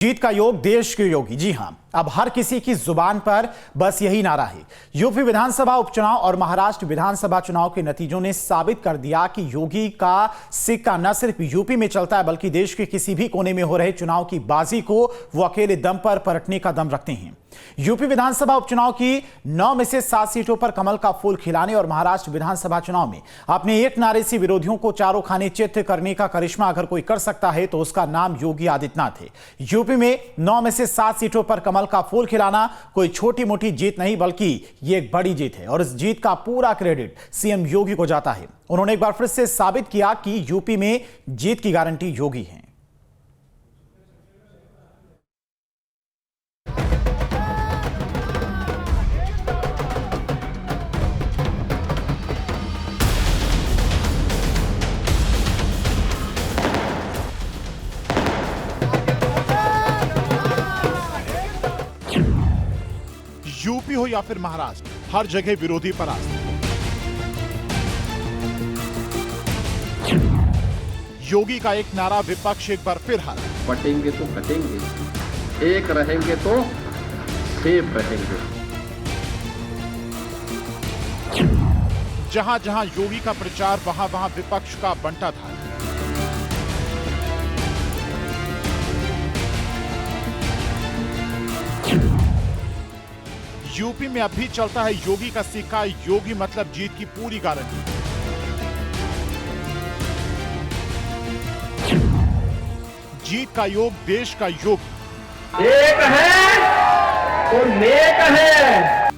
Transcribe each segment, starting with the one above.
जीत का योग देश के योगी। जी हां, अब हर किसी की जुबान पर बस यही नारा है। यूपी विधानसभा उपचुनाव और महाराष्ट्र विधानसभा चुनाव के नतीजों ने साबित कर दिया कि योगी का सिक्का न सिर्फ यूपी में चलता है बल्कि देश के किसी भी कोने में हो रहे चुनाव की बाजी को वो अकेले दम पर पलटने का दम रखते हैं। यूपी विधानसभा उपचुनाव की 9 में से 7 सीटों पर कमल का फूल खिलाने और महाराष्ट्र विधानसभा चुनाव में अपने एक नारे से विरोधियों को चारों खाने चित्त करने का करिश्मा अगर कोई कर सकता है तो उसका नाम योगी आदित्यनाथ है। यूपी में 9 में से 7 सीटों पर कमल का फूल खिलाना कोई छोटी मोटी जीत नहीं बल्कि ये एक बड़ी जीत है और इस जीत का पूरा क्रेडिट सीएम योगी को जाता है। उन्होंने एक बार फिर से साबित किया कि यूपी में जीत की गारंटी योगी है। यूपी हो या फिर महाराष्ट्र, हर जगह विरोधी परास्त। योगी का एक नारा, विपक्ष एक बार फिर हारा। बटेंगे तो कटेंगे, एक रहेंगे तो सेफ रहेंगे। जहां जहां योगी का प्रचार वहां वहां विपक्ष का बंटा था। यूपी में अब भी चलता है योगी का सिक्का, योगी मतलब जीत की पूरी गारंटी। जीत का योग, देश का योग। एक है तो नेक है।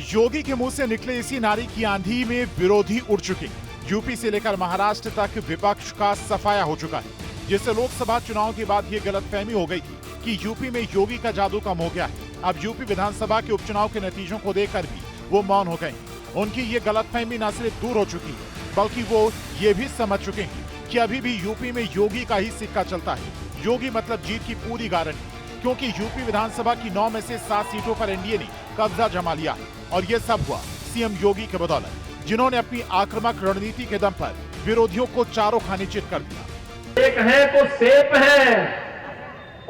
योगी के मुंह से निकले इसी नारे की आंधी में विरोधी उड़ चुके। यूपी से लेकर महाराष्ट्र तक विपक्ष का सफाया हो चुका है, जिससे लोकसभा चुनाव के बाद यह गलतफहमी हो गई थी कि यूपी में योगी का जादू कम हो गया है। अब यूपी विधानसभा के उपचुनाव के नतीजों को देखकर भी वो मौन हो गए हैं। उनकी ये गलतफहमी न सिर्फ दूर हो चुकी है बल्कि वो ये भी समझ चुके हैं कि अभी भी यूपी में योगी का ही सिक्का चलता है। योगी मतलब जीत की पूरी गारंटी, क्योंकि यूपी विधानसभा की 9 में से 7 सीटों पर एनडीए ने कब्जा जमा लिया है और ये सब हुआ सीएम योगी के बदौलत, जिन्होंने अपनी आक्रामक रणनीति के दम पर विरोधियों को चारों खाने चित कर दिया। एक है तो सेफ है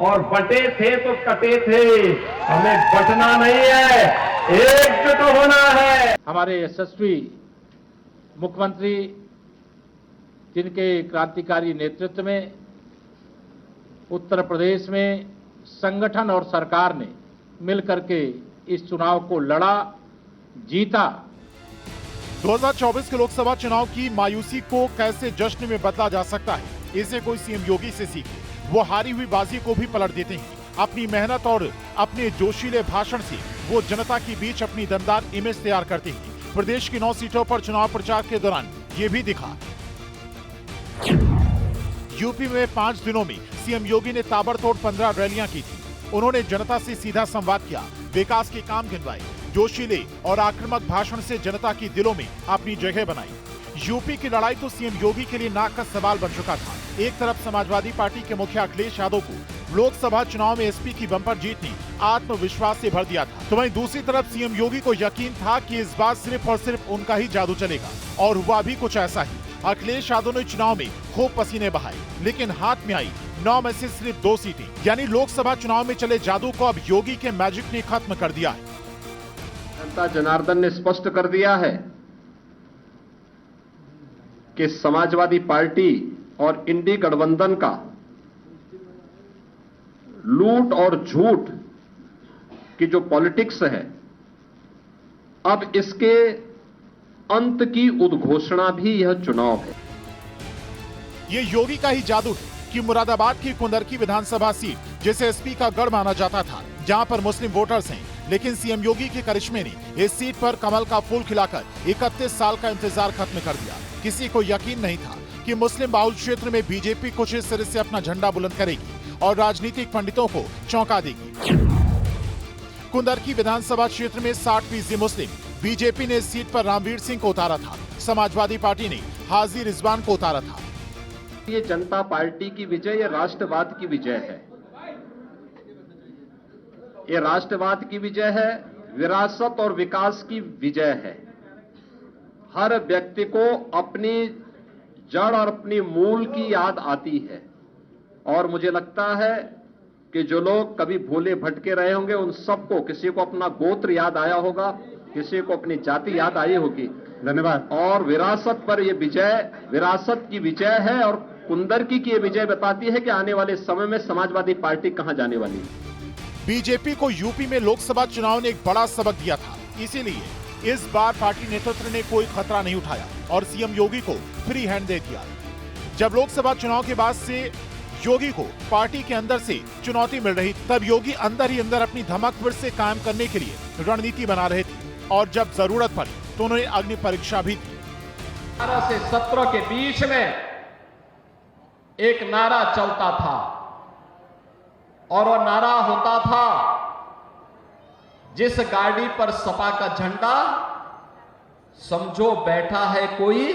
और बटे थे तो कटे थे। हमें बटना नहीं है, एकजुट होना है। हमारे यशस्वी मुख्यमंत्री, जिनके क्रांतिकारी नेतृत्व में उत्तर प्रदेश में संगठन और सरकार ने मिलकर के इस चुनाव को लड़ा, जीता। 2024 के लोकसभा चुनाव की मायूसी को कैसे जश्न में बदला जा सकता है, इसे कोई सीएम योगी से सीखे। वो हारी हुई बाजी को भी पलट देते हैं। अपनी मेहनत और अपने जोशीले भाषण से वो जनता के बीच अपनी दमदार इमेज तैयार करते हैं। प्रदेश की 9 सीटों पर चुनाव प्रचार के दौरान ये भी दिखा। यूपी में 5 दिनों में सीएम योगी ने ताबड़तोड़ 15 रैलियां की थी। उन्होंने जनता से सीधा संवाद किया, विकास के काम गिनवाए, जोशीले और आक्रामक भाषण से जनता की दिलों में अपनी जगह बनाई। यूपी की लड़ाई तो सीएम योगी के लिए नाक का सवाल बन चुका था। एक तरफ समाजवादी पार्टी के मुखिया अखिलेश यादव को लोकसभा चुनाव में एसपी की बंपर जीत ने आत्मविश्वास से भर दिया था, तो वहीं दूसरी तरफ सीएम योगी को यकीन था कि इस बार सिर्फ और सिर्फ उनका ही जादू चलेगा और हुआ भी कुछ ऐसा ही। अखिलेश यादव ने चुनाव में खूब पसीने बहाए, लेकिन हाथ में आई 9 में से सिर्फ 2 सीटें। यानी लोकसभा चुनाव में चले जादू को अब योगी के मैजिक ने खत्म कर दिया है। जनता जनार्दन ने स्पष्ट कर दिया है कि समाजवादी पार्टी और इंडी गठबंधन का लूट और झूठ की जो पॉलिटिक्स है, अब इसके अंत की उद्घोषणा भी यह चुनाव है। ये योगी का ही जादू है कि मुरादाबाद की कुंदरकी विधानसभा सीट, जिसे एसपी का गढ़ माना जाता था, जहां पर मुस्लिम वोटर्स हैं, लेकिन सीएम योगी के करिश्मे ने इस सीट पर कमल का फूल खिलाकर 31 साल का इंतजार खत्म कर दिया। किसी को यकीन नहीं था कि मुस्लिम बाहुल क्षेत्र में बीजेपी कुछ इस तरह से अपना झंडा बुलंद करेगी और राजनीतिक पंडितों को चौंका देगी। कुंदरकी विधानसभा क्षेत्र में 60% मुस्लिम। बीजेपी ने इस सीट पर रामवीर सिंह को उतारा था, समाजवादी पार्टी ने हाजी रिजवान को उतारा था। ये जनता पार्टी की विजय, ये राष्ट्रवाद की विजय है। ये राष्ट्रवाद की विजय है, विरासत और विकास की विजय है। हर व्यक्ति को अपनी जड़ और अपनी मूल की याद आती है और मुझे लगता है कि जो लोग कभी भूले भटके रहे होंगे उन सबको, किसी को अपना गोत्र याद आया होगा, किसी को अपनी जाति याद आई होगी। धन्यवाद। और विरासत पर यह विजय विरासत की विजय है और कुंदरकी की यह विजय बताती है कि आने वाले समय में समाजवादी पार्टी कहां जाने वाली है। बीजेपी को यूपी में लोकसभा चुनाव ने एक बड़ा सबक दिया था, इसीलिए इस बार पार्टी नेतृत्व ने कोई खतरा नहीं उठाया और सीएम योगी को फ्री हैंड दे दिया। जब लोकसभा चुनाव के बाद से योगी को पार्टी के अंदर से चुनौती मिल रही, तब योगी अंदर ही अंदर अपनी धमक फिर से कायम करने के लिए रणनीति बना रहे थे और जब जरूरत पड़ी तो उन्होंने अग्नि परीक्षा भी दी। 12 से 17 के बीच में एक नारा चलता था और वो नारा होता था, जिस गाड़ी पर सपा का झंडा समझो बैठा है कोई।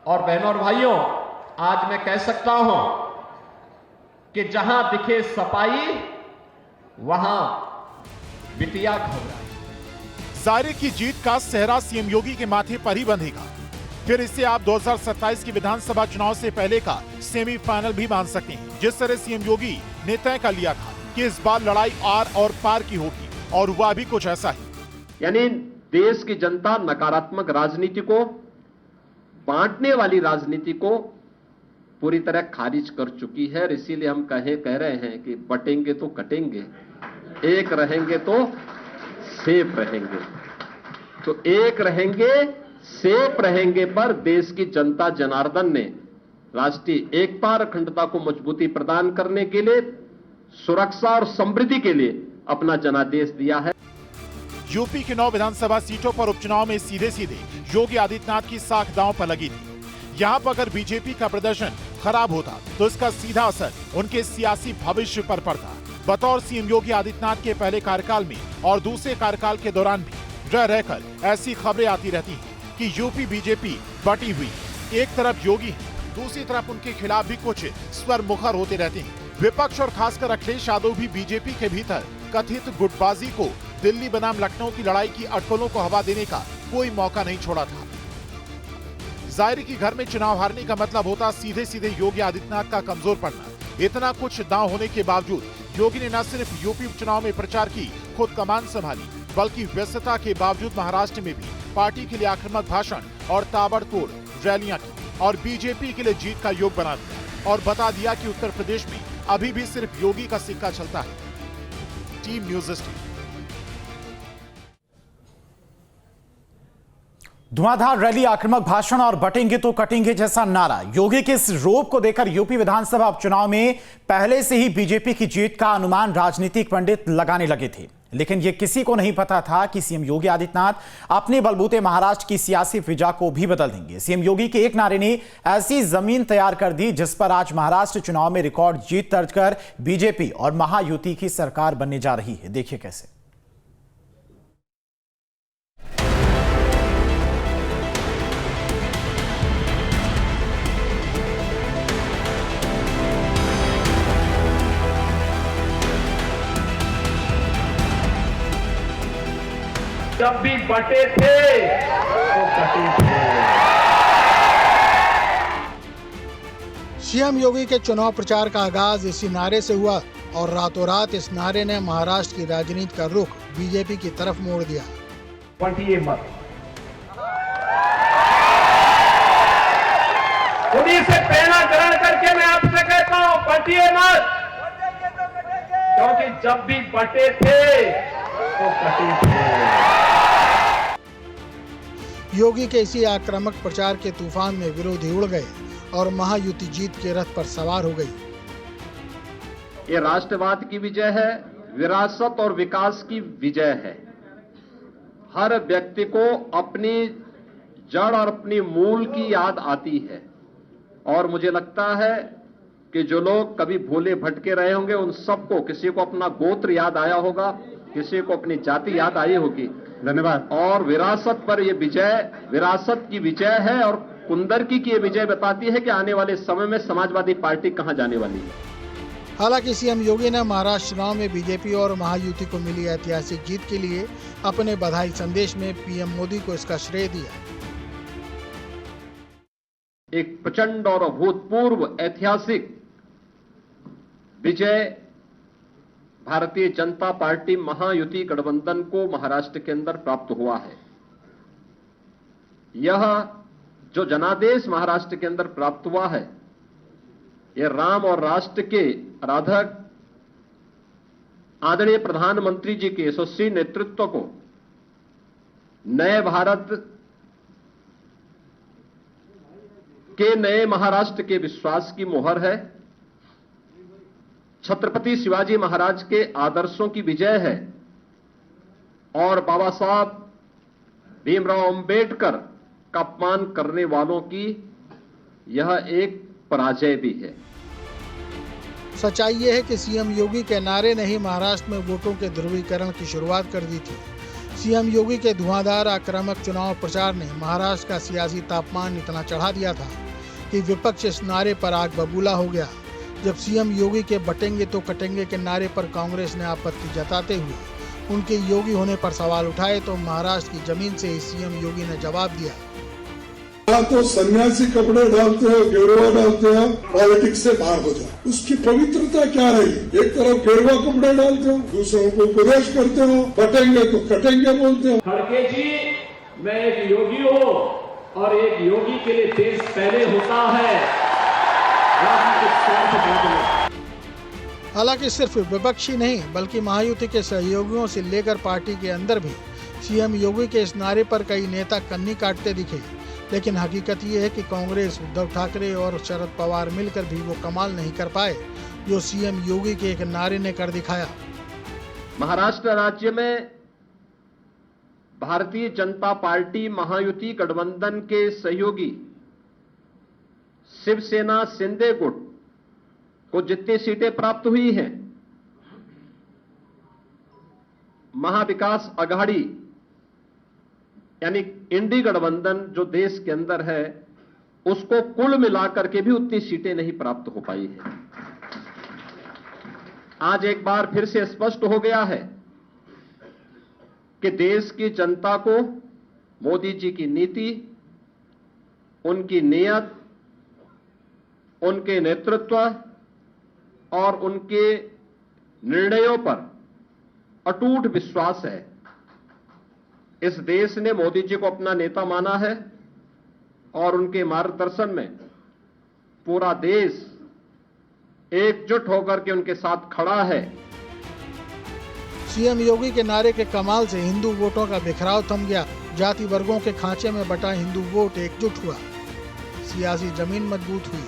और बहनों और भाइयों, आज मैं कह सकता हूं कि जहां दिखे सपाई वहां बिटिया घबराई। जायरे की जीत का सेहरा सीएम योगी के माथे पर ही बंधेगा। फिर इसे आप 2027 की विधानसभा चुनाव से पहले का सेमीफाइनल भी मान सकते हैं। जिस तरह सीएम योगी ने तय कर लिया था कि इस बार लड़ाई आर और पार की होगी, और हुआ भी कुछ ऐसा ही। यानी देश की जनता नकारात्मक राजनीति को, बांटने वाली राजनीति को पूरी तरह खारिज कर चुकी है। और इसीलिए हम कह रहे हैं कि बटेंगे तो कटेंगे, एक रहेंगे तो सेफ रहेंगे। तो एक रहेंगे सेफ रहेंगे पर देश की जनता जनार्दन ने राष्ट्रीय एकता और अखंडता को मजबूती प्रदान करने के लिए, सुरक्षा और समृद्धि के लिए अपना जनादेश दिया है। यूपी के 9 विधानसभा सीटों पर उपचुनाव में सीधे सीधे योगी आदित्यनाथ की साख दांव पर लगी थी। यहां पर अगर बीजेपी का प्रदर्शन खराब होता तो इसका सीधा असर उनके सियासी भविष्य पर पड़ता। बतौर सीएम योगी आदित्यनाथ के पहले कार्यकाल में और दूसरे कार्यकाल के दौरान भी रह रहकर ऐसी खबरें आती रहती हैं कि यूपी बीजेपी बटी हुई, एक तरफ योगी है, दूसरी तरफ उनके खिलाफ भी कुछ स्वर मुखर होते रहते हैं। विपक्ष और खासकर अखिलेश यादव भी बीजेपी के भीतर कथित गुटबाजी को, दिल्ली बनाम लखनऊ की लड़ाई की अटकलों को हवा देने का कोई मौका नहीं छोड़ा था। जाहिर की घर में चुनाव हारने का मतलब होता सीधे सीधे योगी आदित्यनाथ का कमजोर पड़ना। इतना कुछ दांव होने के बावजूद योगी ने न सिर्फ यूपी उपचुनाव में प्रचार की खुद कमान संभाली, बल्कि व्यस्तता के बावजूद महाराष्ट्र में भी पार्टी के लिए आक्रामक भाषण और ताबड़तोड़ रैलियां की और बीजेपी के लिए जीत का योग बना दिया और बता दिया कि उत्तर प्रदेश में अभी भी सिर्फ योगी का सिक्का चलता है। Team news steel. धुआंधार रैली, आक्रामक भाषण और बटेंगे तो कटेंगे जैसा नारा। योगी के इस रोब को देखकर यूपी विधानसभा उपचुनाव में पहले से ही बीजेपी की जीत का अनुमान राजनीतिक पंडित लगाने लगे थे, लेकिन यह किसी को नहीं पता था कि सीएम योगी आदित्यनाथ अपने बलबूते महाराष्ट्र की सियासी फिजा को भी बदल देंगे। सीएम योगी के एक नारे ने ऐसी जमीन तैयार कर दी जिस पर आज महाराष्ट्र चुनाव में रिकॉर्ड जीत दर्ज कर बीजेपी और महायुति की सरकार बनने जा रही है। देखिए कैसे। जब भी बटे थे तो कटे थे। सीएम योगी के चुनाव प्रचार का आगाज इसी नारे से हुआ और रातों रात इस नारे ने महाराष्ट्र की राजनीति का रुख बीजेपी की तरफ मोड़ दिया। बटिए मत, उन्हीं से प्रेरणा ग्रहण करके मैं आपसे कहता हूं, बटिए मत, क्योंकि जब भी बटे थे तो कटे थे। योगी के इसी आक्रामक प्रचार के तूफान में विरोधी उड़ गए और महायुति जीत के रथ पर सवार हो गई। ये राष्ट्रवाद की विजय है, विरासत और विकास की विजय है। हर व्यक्ति को अपनी जड़ और अपनी मूल की याद आती है और मुझे लगता है कि जो लोग कभी भूले भटके रहे होंगे उन सबको, किसी को अपना गोत्र याद आया होगा, किसी को अपनी जाति याद आई होगी। धन्यवाद। और विरासत पर यह विजय विरासत की विजय है और कुंदरकी की यह विजय बताती है कि आने वाले समय में समाजवादी पार्टी कहां जाने वाली है। हालांकि सीएम योगी ने महाराष्ट्र चुनाव में बीजेपी और महायुति को मिली ऐतिहासिक जीत के लिए अपने बधाई संदेश में पीएम मोदी को इसका श्रेय दिया। एक प्रचंड और अभूतपूर्व ऐतिहासिक विजय भारतीय जनता पार्टी महायुति गठबंधन को महाराष्ट्र के अंदर प्राप्त हुआ है। यह जो जनादेश महाराष्ट्र के अंदर प्राप्त हुआ है, यह राम और राष्ट्र के आराधक आदरणीय प्रधानमंत्री जी के यशस्वी नेतृत्व को नए भारत के नए महाराष्ट्र के विश्वास की मोहर है। छत्रपति शिवाजी महाराज के आदर्शों की विजय है और बाबा साहब भीमराव अंबेडकर का अपमान करने वालों की यह एक पराजय भी है। सच्चाई ये है कि सीएम योगी के नारे ने ही महाराष्ट्र में वोटों के ध्रुवीकरण की शुरुआत कर दी थी। सीएम योगी के धुआंधार आक्रामक चुनाव प्रचार ने महाराष्ट्र का सियासी तापमान इतना चढ़ा दिया था कि विपक्ष इस नारे पर आग बबूला हो गया। जब सीएम योगी के बटेंगे तो कटेंगे के नारे पर कांग्रेस ने आपत्ति जताते हुए उनके योगी होने पर सवाल उठाए तो महाराष्ट्र की जमीन से ही सीएम योगी ने जवाब दिया। तो सन्यासी कपड़े डालते हो, गेरुआ डालते हो, पॉलिटिक्स से बाहर हो जाओ। उसकी पवित्रता क्या रही? एक तरफ गेरुआ कपड़े डालते हो, दूसरों को उपदेश करते हो, बटेंगे तो कटेंगे बोलते हो। खड़गे जी, मैं एक योगी हूँ और एक योगी के लिए देश पहले होता है, राजनीतिक स्वार्थ बाद में। हालांकि सिर्फ विपक्षी नहीं बल्कि महायुति के सहयोगियों से लेकर पार्टी के अंदर भी सीएम योगी के इस नारे पर कई नेता कन्नी काटते दिखे। लेकिन हकीकत ये है कि कांग्रेस, उद्धव ठाकरे और शरद पवार मिलकर भी वो कमाल नहीं कर पाए जो सीएम योगी के एक नारे ने कर दिखाया। महाराष्ट्र राज्य में भारतीय जनता पार्टी महायुति गठबंधन के सहयोगी शिवसेना शिंदे गुट को जितनी सीटें प्राप्त हुई हैं, महाविकास आघाड़ी यानी इंडी गठबंधन जो देश के अंदर है, उसको कुल मिलाकर के भी उतनी सीटें नहीं प्राप्त हो पाई है। आज एक बार फिर से स्पष्ट हो गया है कि देश की जनता को मोदी जी की नीति, उनकी नीयत, उनके नेतृत्व और उनके निर्णयों पर अटूट विश्वास है। इस देश ने मोदी जी को अपना नेता माना है और उनके मार्गदर्शन में पूरा देश एकजुट होकर के उनके साथ खड़ा है। सीएम योगी के नारे के कमाल से हिंदू वोटों का बिखराव थम गया। जाति वर्गों के खांचे में बटा हिंदू वोट एकजुट हुआ, सियासी जमीन मजबूत हुई,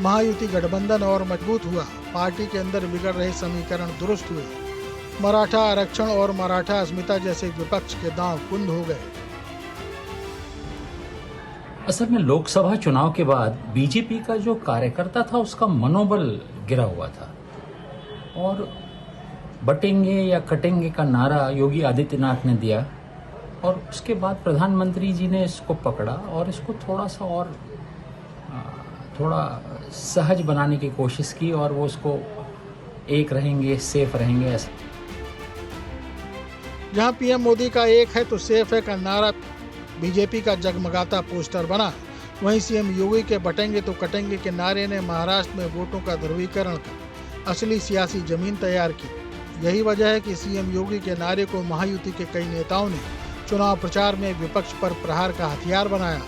महायुति गठबंधन और मजबूत हुआ, पार्टी के अंदर बिगड़ रहे समीकरण दुरुस्त हुए, मराठा आरक्षण और मराठा अस्मिता जैसे विपक्ष के दांव कुंद हो गए। असल में लोकसभा चुनाव के बाद बीजेपी का जो कार्यकर्ता था उसका मनोबल गिरा हुआ था और बटेंगे या कटेंगे का नारा योगी आदित्यनाथ ने दिया और उसके बाद प्रधानमंत्री जी ने इसको पकड़ा और इसको थोड़ा सहज बनाने की कोशिश की और वो उसको एक रहेंगे, सेफ रहेंगे ऐसा। जहां पीएम मोदी का एक है तो सेफ है का नारा बीजेपी का जगमगाता पोस्टर बना, वहीं सीएम योगी के बटेंगे तो कटेंगे के नारे ने महाराष्ट्र में वोटों का ध्रुवीकरण कर असली सियासी जमीन तैयार की। यही वजह है कि सीएम योगी के नारे को महायुति के कई नेताओं ने चुनाव प्रचार में विपक्ष पर प्रहार का हथियार बनाया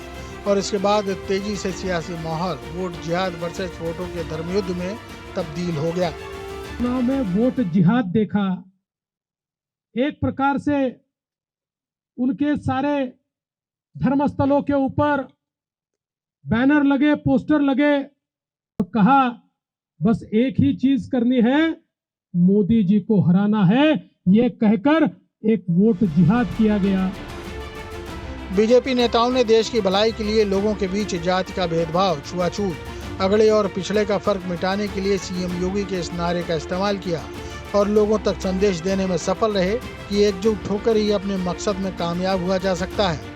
और इसके बाद तेजी से सियासी माहौल वोट जिहाद वर्सेस वोटों के धर्मयुद्ध में तब्दील हो गया। चुनाव में वोट जिहाद देखा, एक प्रकार से उनके सारे धर्मस्थलों के ऊपर बैनर लगे, पोस्टर लगे और कहा बस एक ही चीज करनी है, मोदी जी को हराना है, ये कहकर एक वोट जिहाद किया गया। बीजेपी नेताओं ने देश की भलाई के लिए लोगों के बीच जाति का भेदभाव, छुआछूत, अगड़े और पिछड़े का फर्क मिटाने के लिए सीएम योगी के इस नारे का इस्तेमाल किया और लोगों तक संदेश देने में सफल रहे कि एकजुट होकर ही अपने मकसद में कामयाब हुआ जा सकता है।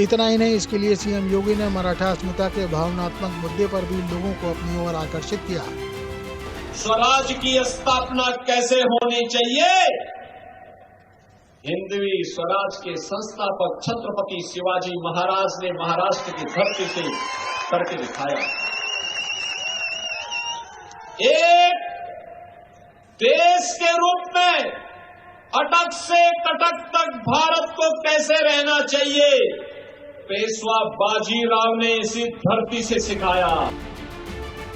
इतना ही नहीं, इसके लिए सीएम योगी ने मराठा अस्मिता के भावनात्मक मुद्दे पर भी लोगों को अपनी ओर आकर्षित किया। स्वराज की स्थापना कैसे होनी चाहिए? हिंदवी स्वराज के संस्थापक छत्रपति शिवाजी महाराज ने महाराष्ट्र की धरती से करके दिखाया। एक देश के रूप में अटक से कटक तक भारत को कैसे रहना चाहिए, पेशवा बाजीराव ने इसी धरती से सिखाया।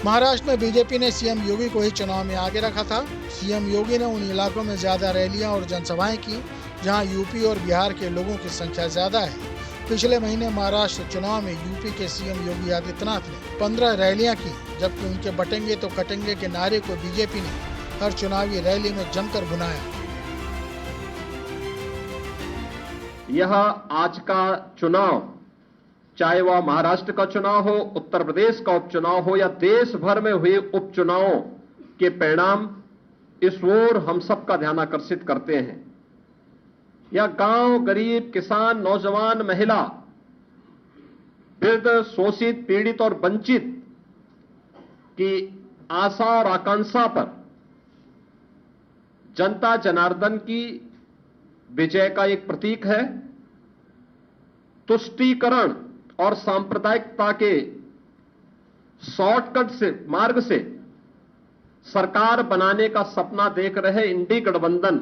महाराष्ट्र में बीजेपी ने सीएम योगी को ही चुनाव में आगे रखा था। सीएम योगी ने उन इलाकों में ज्यादा रैलियां और जनसभाएं की जहां यूपी और बिहार के लोगों की संख्या ज्यादा है। पिछले महीने महाराष्ट्र चुनाव में यूपी के सीएम योगी आदित्यनाथ ने 15 रैलियां की, जबकि उनके बटेंगे तो कटेंगे के नारे को बीजेपी ने हर चुनावी रैली में जमकर भुनाया। यह आज का चुनाव, चाहे वह महाराष्ट्र का चुनाव हो, उत्तर प्रदेश का उपचुनाव हो या देश भर में हुए उपचुनावों के परिणाम इस ओर हम सबका ध्यान आकर्षित करते हैं। यह गांव, गरीब, किसान, नौजवान, महिला, वृद्ध, शोषित, पीड़ित और वंचित की आशा और आकांक्षा पर जनता जनार्दन की विजय का एक प्रतीक है। तुष्टीकरण और सांप्रदायिकता के शॉर्टकट से मार्ग से सरकार बनाने का सपना देख रहे इंडी गठबंधन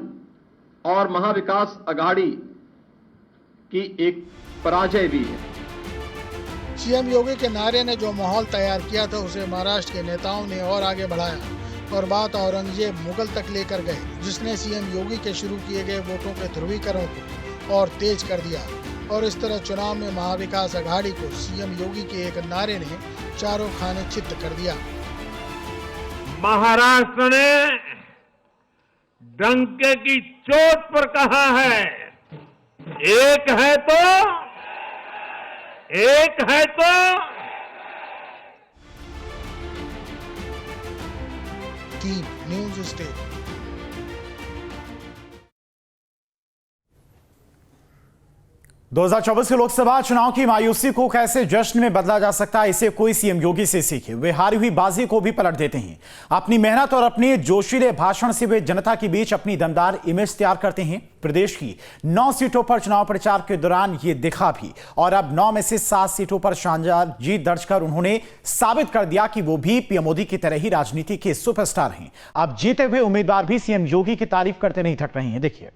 और महाविकास अघाड़ी की एक पराजय भी है। सीएम योगी के नारे ने जो माहौल तैयार किया था उसे महाराष्ट्र के नेताओं ने और आगे बढ़ाया और बात औरंगजेब मुगल तक लेकर गए, जिसने सीएम योगी के शुरू किए गए वोटों के ध्रुवीकरण को और तेज कर दिया। और इस तरह चुनाव में महाविकास अघाड़ी को सीएम योगी के एक नारे ने चारों खाने चित्त कर दिया। महाराष्ट्र ने डंके की चोट पर कहा है, एक है तो टीम न्यूज़ स्टेट। – 2024 के लोकसभा चुनाव की मायूसी को कैसे जश्न में बदला जा सकता है, इसे कोई सीएम योगी से सीखे। वे हारी हुई बाजी को भी पलट देते हैं। अपनी मेहनत और अपने जोशीले भाषण से वे जनता के बीच अपनी दमदार इमेज तैयार करते हैं। प्रदेश की 9 सीटों पर चुनाव प्रचार के दौरान ये दिखा भी, और अब 9 में से 7 सीटों पर शानदार जीत दर्ज कर उन्होंने साबित कर दिया कि वो भी पीएम मोदी की तरह ही राजनीति के सुपरस्टार हैं। अब जीते हुए उम्मीदवार भी सीएम योगी की तारीफ करते नहीं थक रहे हैं। देखिए,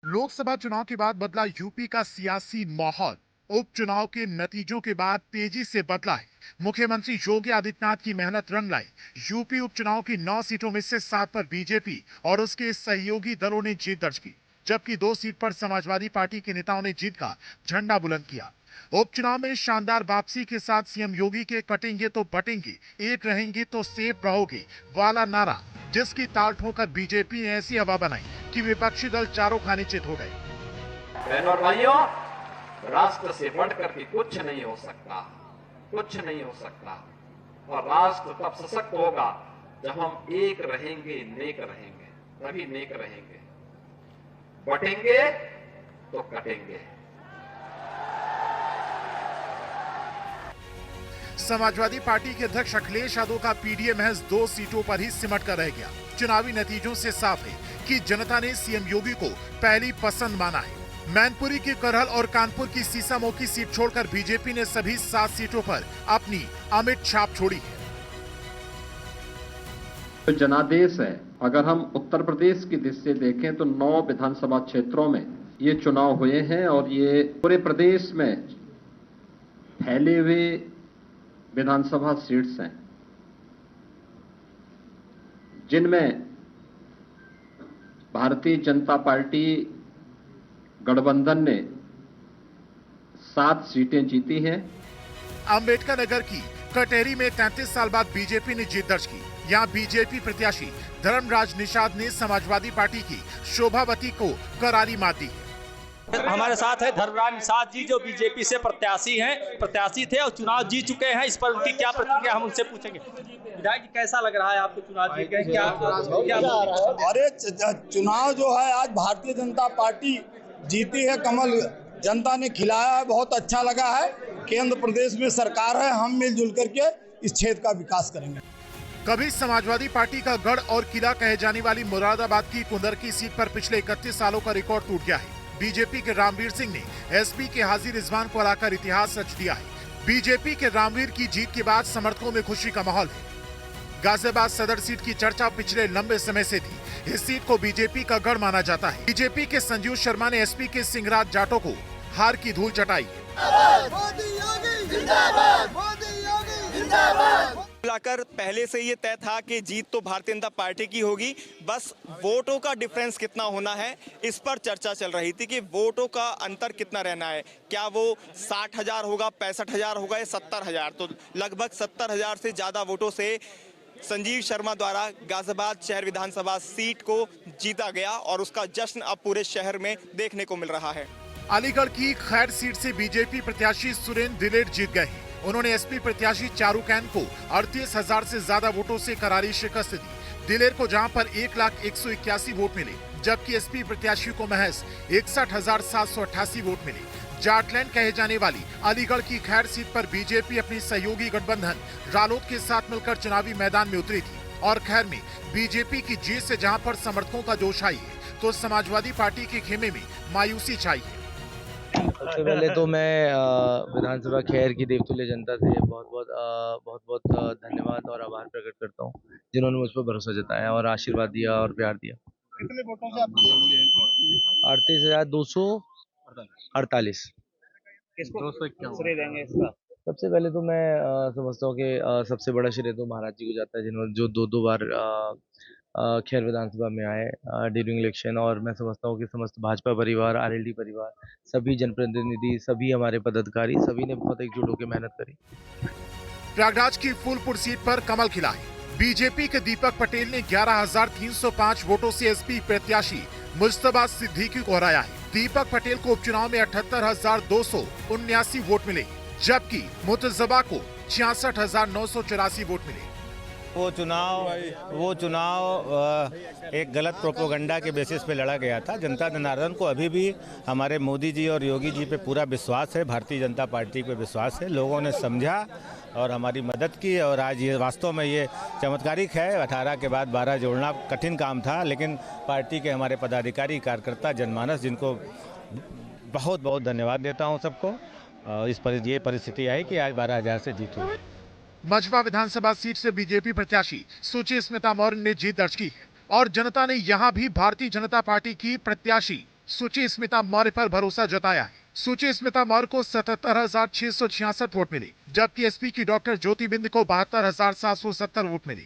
लोकसभा चुनाव के बाद बदला यूपी का सियासी माहौल। उपचुनाव के नतीजों के बाद तेजी से बदला है। मुख्यमंत्री योगी आदित्यनाथ की मेहनत रंग लाई। यूपी उपचुनाव की 9 सीटों में से 7 पर बीजेपी और उसके सहयोगी दलों ने जीत दर्ज की, जबकि 2 सीट पर समाजवादी पार्टी के नेताओं ने जीत का झंडा बुलंद किया। उपचुनाव में शानदार वापसी के साथ सीएम योगी के कटेंगे तो बटेंगे, एक रहेंगे तो सेफ रहोगे वाला नारा, जिसकी ताल ठोकर बीजेपी ने ऐसी हवा बनाई कि विपक्षी दल चारों खाने चित हो गए। बहनों और भाइयों, राष्ट्र से बढ़कर के कुछ नहीं हो सकता, कुछ नहीं हो सकता। और राष्ट्र तब सशक्त होगा जब हम एक रहेंगे, नेक रहेंगे, तभी नेक रहेंगे। बटेंगे तो कटेंगे। समाजवादी पार्टी के अध्यक्ष अखिलेश यादव का पीडीए महज 2 सीटों पर ही सिमट कर रह गया। चुनावी नतीजों से साफ है कि जनता ने सीएम योगी को पहली पसंद माना है। मैनपुरी की करहल और कानपुर की सीसामऊ की सीट छोड़कर बीजेपी ने सभी 7 सीटों पर अपनी अमिट छाप छोड़ी है। तो जनादेश है। अगर हम उत्तर प्रदेश की दृष्टि से देखें तो 9 विधानसभा क्षेत्रों में ये चुनाव हुए हैं और ये पूरे प्रदेश में फैले हुए विधानसभा सीट्स हैं, जिनमें भारतीय जनता पार्टी गठबंधन ने 7 सीटें जीती हैं। अंबेडकर नगर की कटेरी में 33 साल बाद बीजेपी ने जीत दर्ज की। यहां बीजेपी प्रत्याशी धर्मराज निषाद ने समाजवादी पार्टी की शोभावती को करारी मात दी। हमारे साथ है धर्मराज निषाद जी, जो बीजेपी से प्रत्याशी थे और चुनाव जीत चुके हैं। इस पर उनकी क्या प्रतिक्रिया हम उनसे पूछेंगे। विधायक जी, कैसा लग रहा है आपको चुनाव जीत गए? क्या अरे चुनाव जो है आज भारतीय जनता पार्टी जीती है, कमल जनता ने खिलाया है, बहुत अच्छा लगा है। केंद्र प्रदेश में सरकार है, हम मिलजुल करके इस क्षेत्र का विकास करेंगे। कभी समाजवादी पार्टी का गढ़ और किला कहे जाने वाली मुरादाबाद की कुंदर की सीट पर पिछले 31 सालों का रिकॉर्ड टूट गया है। बीजेपी के रामवीर सिंह ने एसपी के हाजी रिजवान को हराकर इतिहास रच दिया है। बीजेपी के रामवीर की जीत के बाद समर्थकों में खुशी का माहौल है। गाजियाबाद सदर सीट की चर्चा पिछले लंबे समय से थी। इस सीट को बीजेपी का गढ़ माना जाता है। बीजेपी के संजीव शर्मा ने एसपी के सिंहराज जाटो को हार की धूल चटाई। मिलाकर पहले से ये तय था कि जीत तो भारतीय जनता पार्टी की होगी, बस वोटों का डिफरेंस कितना होना है इस पर चर्चा चल रही थी कि वोटों का अंतर कितना रहना है। क्या वो 60,000 होगा, 65,000 होगा या 70,000। तो लगभग 70,000 से ज्यादा वोटों से संजीव शर्मा द्वारा गाजियाबाद शहर विधानसभा सीट को जीता गया और उसका जश्न अब पूरे शहर में देखने को मिल रहा है। अलीगढ़ की खैर सीट से बीजेपी प्रत्याशी सुरेंद्र दिलेर जीत गए। उन्होंने एसपी प्रत्याशी चारू कैन को 38,000 से ज्यादा वोटों से करारी शिकस्त दी। दिलेर को जहां पर 1,01,81 वोट मिले, जबकि एसपी प्रत्याशी को महज 61,788 वोट मिले। जाटलैंड कहे जाने वाली अलीगढ़ की खैर सीट पर बीजेपी अपनी सहयोगी गठबंधन रालोद के साथ मिलकर चुनावी मैदान में उतरी थी और खैर में बीजेपी की जीत से जहां पर समर्थकों का जोश आई है, तो समाजवादी पार्टी के खेमे में मायूसी छाई है। सबसे पहले तो मैं विधानसभा खैर की देवतुल्य जनता से बहुत धन्यवाद और आभार प्रकट करता हूँ, जिन्होंने मुझ पर भरोसा जताया और आशीर्वाद दिया और प्यार दिया। कितने वोटों से आप 38,248। किसको श्रेय देंगे इसका? सबसे पहले तो मैं समझता हूँ कि सबसे बड़ा श्रेय तो महाराज जी को जाता है, जिन्होंने जो दो बार खैर विधानसभा में आए ड्यूरिंग इलेक्शन। और मैं समझता हूँ कि समस्त भाजपा परिवार, आरएलडी परिवार, सभी जनप्रतिनिधि, सभी हमारे पदाधिकारी, सभी ने बहुत एकजुट होकर मेहनत करी। प्रयागराज की फूलपुर सीट पर कमल खिला है। बीजेपी के दीपक पटेल ने 11,305 वोटों से एसपी प्रत्याशी मुस्तबा सिद्दीकी को हराया है। दीपक पटेल को उपचुनाव में 78,279 वोट मिले, जबकि मुतज़बा को 66,984 वोट मिले। वो चुनाव एक गलत प्रोपोगंडा के बेसिस पे लड़ा गया था। जनता जनार्दन को अभी भी हमारे मोदी जी और योगी जी पे पूरा विश्वास है, भारतीय जनता पार्टी पे विश्वास है। लोगों ने समझा और हमारी मदद की और आज ये वास्तव में ये चमत्कारिक है। 18 के बाद 12 जोड़ना कठिन काम था, लेकिन पार्टी के हमारे पदाधिकारी, कार्यकर्ता, जनमानस, जिनको बहुत बहुत धन्यवाद देता हूँ सबको। ये परिस्थिति आई कि आज 12,000 से जीत हुई। मझवा विधानसभा सीट से बीजेपी प्रत्याशी सुची स्मिता मौर्य ने जीत दर्ज की है और जनता ने यहां भी भारतीय जनता पार्टी की प्रत्याशी सुची स्मिता मौर्य पर भरोसा जताया है। सुची स्मिता मौर्य को 77,666 वोट मिले, जबकि एसपी की डॉक्टर ज्योति बिंद को 72,770 वोट मिले।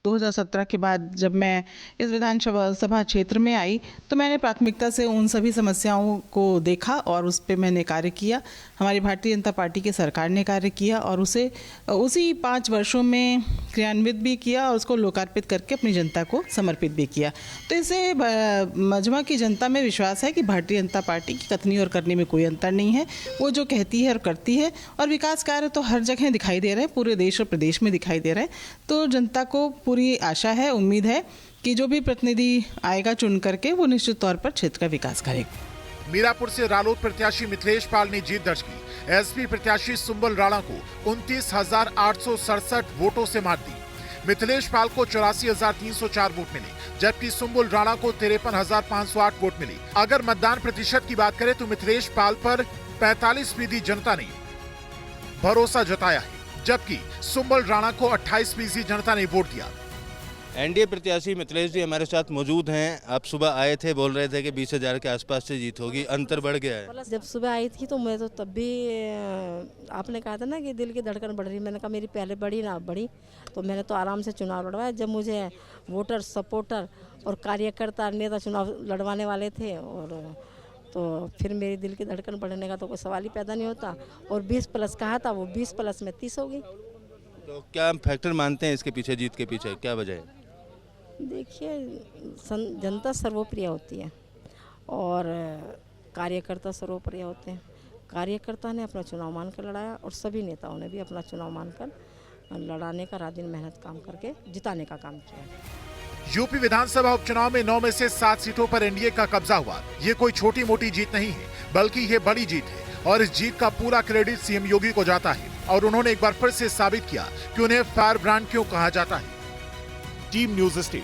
2017 के बाद जब मैं इस विधानसभा क्षेत्र में आई तो मैंने प्राथमिकता से उन सभी समस्याओं को देखा और उस पर मैंने कार्य किया। हमारी भारतीय जनता पार्टी की सरकार ने कार्य किया और उसे उसी 5 वर्षों में क्रियान्वित भी किया और उसको लोकार्पित करके अपनी जनता को समर्पित भी किया। तो इससे मझवा की जनता में विश्वास है कि भारतीय जनता पार्टी की कथनी और करनी में कोई अंतर नहीं है। वो जो कहती है और करती है, और विकास कार्य तो हर जगह दिखाई दे रहे हैं, पूरे देश और प्रदेश में दिखाई दे रहे हैं। तो जनता को पूरी आशा है, उम्मीद है कि जो भी प्रतिनिधि आएगा चुन करके वो निश्चित तौर पर क्षेत्र का विकास करेगा। मीरापुर से रालोद प्रत्याशी मिथिलेश पाल ने जीत दर्ज की। एसपी प्रत्याशी सुंबल राणा को 29,867 वोटों से मात दी। मिथिलेश पाल को 84,304 वोट मिले, जबकि सुंबल राणा को 53,508 वोट मिले। अगर मतदान प्रतिशत की बात करें तो मिथिलेश पाल पर 45% जनता ने भरोसा जताया है, जबकि सुंबल राणा को 28% जनता ने वोट दिया। एनडीए प्रत्याशी मिथिलेश जी हमारे साथ मौजूद हैं। आप सुबह आए थे, बोल रहे थे कि 20,000 के आसपास से जीत होगी, अंतर बढ़ गया है। जब सुबह आई थी तो मैं तो तब भी आपने कहा था ना कि दिल की धड़कन बढ़ रही, मैंने कहा मेरी पहले बढ़ी ना बढ़ी, तो मैंने तो आराम से चुनाव लड़वाया। जब मुझे वोटर, सपोर्टर और कार्यकर्ता, नेता चुनाव लड़वाने वाले थे, और तो फिर मेरी दिल की धड़कन बढ़ने का तो कोई सवाल ही पैदा नहीं होता। और 20+ कहा था, वो 20+ में 30 हो गई। तो क्या फैक्टर मानते हैं इसके पीछे, जीत के पीछे क्या वजह है? देखिए, जनता सर्वप्रिय होती है और कार्यकर्ता सर्वप्रिय होते हैं। कार्यकर्ता ने अपना चुनाव मानकर लड़ाया और सभी नेताओं ने भी अपना चुनाव मानकर लड़ाने का, रात दिन मेहनत काम करके जिताने का काम किया। यूपी विधानसभा उपचुनाव में 9 में से 7 सीटों पर एनडीए का कब्जा हुआ। ये कोई छोटी मोटी जीत नहीं है, बल्कि ये बड़ी जीत है और इस जीत का पूरा क्रेडिट सीएम योगी को जाता है। और उन्होंने एक बार फिर से साबित किया कि उन्हें फायर ब्रांड क्यों कहा जाता है। Team news state.